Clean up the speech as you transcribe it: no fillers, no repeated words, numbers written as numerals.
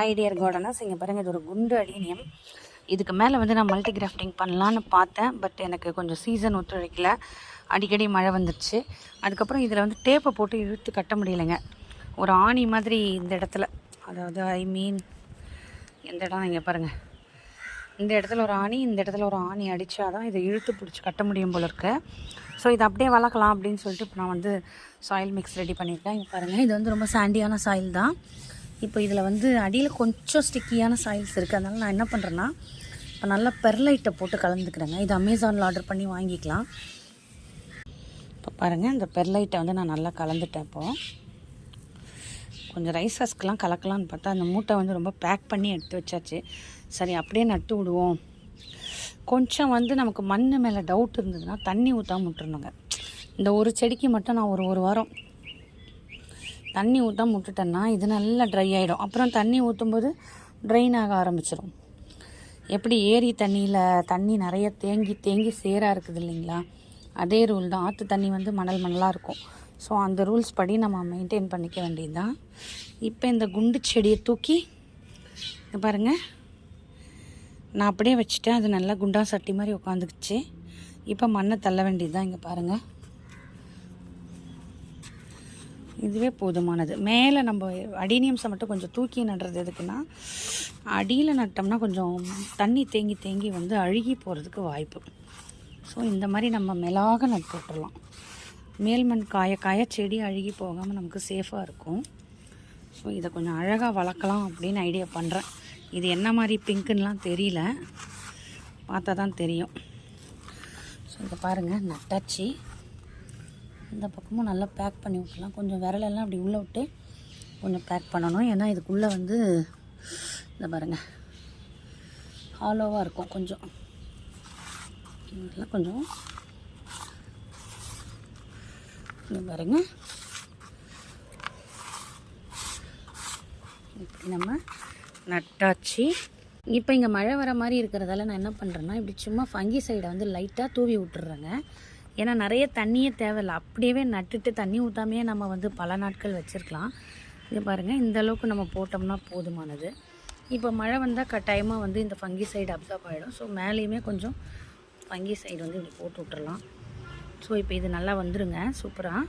ஐடியர் gardeners இங்கே பாருங்கள், இது ஒரு குண்டு அடீனியம். இதுக்கு மேலே வந்து நான் மல்டி கிராஃப்டிங் பண்ணலான்னு பார்த்தேன். பட் எனக்கு கொஞ்சம் சீசன் ஒத்துழைக்கல, அடிக்கடி மழை வந்துடுச்சு. அதுக்கப்புறம் இதில் வந்து டேப்பை போட்டு இழுத்து கட்ட முடியலைங்க. ஒரு ஆணி மாதிரி இந்த இடத்துல, அதாவது எந்த இடம் இங்கே பாருங்கள், இந்த இடத்துல ஒரு ஆணி, இந்த இடத்துல ஒரு ஆணி அடித்தா தான் இதை இழுத்து பிடிச்சி கட்ட முடியும் போல இருக்கு. ஸோ இதை அப்படியே வளர்க்கலாம் அப்படின்னு சொல்லிட்டு இப்போ நான் வந்து சாயில் மிக்ஸ் ரெடி பண்ணியிருக்கேன். இங்கே பாருங்கள், இது வந்து ரொம்ப சாண்டியான சாயில் தான். இப்போ இதில் வந்து அடியில் கொஞ்சம் ஸ்டிக்கியான சாயில்ஸ் இருக்குது. அதனால் நான் என்ன பண்ணுறேன்னா, இப்போ நல்லா பெர்லைட்டை போட்டு கலந்துக்கிறேங்க. இது அமேசானில் ஆர்டர் பண்ணி வாங்கிக்கலாம். இப்போ பாருங்கள், இந்த பெர்லைட்டை வந்து நான் நல்லா கலந்துட்டேன். இப்போது கொஞ்சம் ரைஸஸ்க்கெலாம் கலக்கலான்னு பார்த்தா அந்த மூட்டை வந்து ரொம்ப பேக் பண்ணி எடுத்து வச்சாச்சு. சரி, அப்படியே நட்டு விடுவோம். கொஞ்சம் வந்து நமக்கு மண் மேலே டவுட் இருந்ததுன்னா தண்ணி ஊற்றாம விட்டுருணுங்க. இந்த ஒரு செடிக்கு மட்டும் நான் ஒரு வாரம் தண்ணி ஊற்றாம விட்டுட்டேன்னா இது நல்லா ட்ரை ஆகிடும். அப்புறம் தண்ணி ஊற்றும்போது ட்ரைன் ஆக ஆரம்பிச்சிடும். எப்படி ஏரி தண்ணியில் தண்ணி நிறைய தேங்கி சேராக இருக்குது இல்லைங்களா, அதே ரூல் தான். ஆற்று தண்ணி வந்து மணலாக இருக்கும். ஸோ அந்த ரூல்ஸ் படி நம்ம மெயின்டைன் பண்ணிக்க வேண்டியது தான். இப்போ இந்த குண்டு செடியை தூக்கி பாருங்கள், நான் அப்படியே வச்சுட்டேன். அது நல்லா குண்டா சட்டி மாதிரி உட்காந்துக்குச்சு. இப்போ மண்ணை தள்ள வேண்டியது தான். இங்கே பாருங்கள், இதுவே போதுமானது. மேலே நம்ம அடீனியம்ஸை மட்டும் கொஞ்சம் தூக்கி நடுறது எதுக்குன்னா, அடியில் நட்டோம்னா கொஞ்சம் தண்ணி தேங்கி வந்து அழுகி போகிறதுக்கு வாய்ப்பு. ஸோ இந்த மாதிரி நம்ம மேலாக நட்டு விட்டுறலாம். மேல் மண் காய செடி அழுகி போகாமல் நமக்கு சேஃபாக இருக்கும். ஸோ இதை கொஞ்சம் அழகாக வளர்க்கலாம் அப்படின்னு ஐடியா பண்ணுறேன். இது என்ன மாதிரி பிங்க்குன்னெலாம் தெரியல, பார்த்தா தான் தெரியும். ஸோ இதை பாருங்கள், நட்டாச்சு. இந்த பக்கமும் நல்லா பேக் பண்ணி விட்டுலாம். கொஞ்சம் விரலெல்லாம் அப்படி உள்ளே விட்டு கொஞ்சம் பேக் பண்ணணும். ஏன்னா இதுக்குள்ளே வந்து இந்த பாருங்கள் ஹாலோவாக இருக்கும். கொஞ்சம் இதெல்லாம் கொஞ்சம் இந்த பாருங்கள், இப்படி நம்ம நட்டாச்சு. இப்போ இங்கே மழை வர மாதிரி இருக்கிறதால நான் என்ன பண்ணுறேன்னா, இப்படி சும்மா ஃபங்கி சைடை வந்து லைட்டாக தூவி விட்டுறேங்க. ஏன்னா நிறைய தண்ணியே தேவையில்லை. அப்படியே நட்டுட்டு தண்ணி ஊற்றாமையே நம்ம வந்து பல நாட்கள் வச்சுருக்கலாம். இது பாருங்கள், இந்த அளவுக்கு நம்ம போட்டோம்னா போதுமானது. இப்போ மழை வந்தால் கட்டாயமாக வந்து இந்த ஃபங்கி சைடு அப்சார்ப் ஆகிடும். ஸோ மேலேயுமே கொஞ்சம் ஃபங்கி சைடு வந்து இப்படி போட்டு விட்டுறலாம். ஸோ இப்போ இது நல்லா வந்துருங்க, சூப்பராக.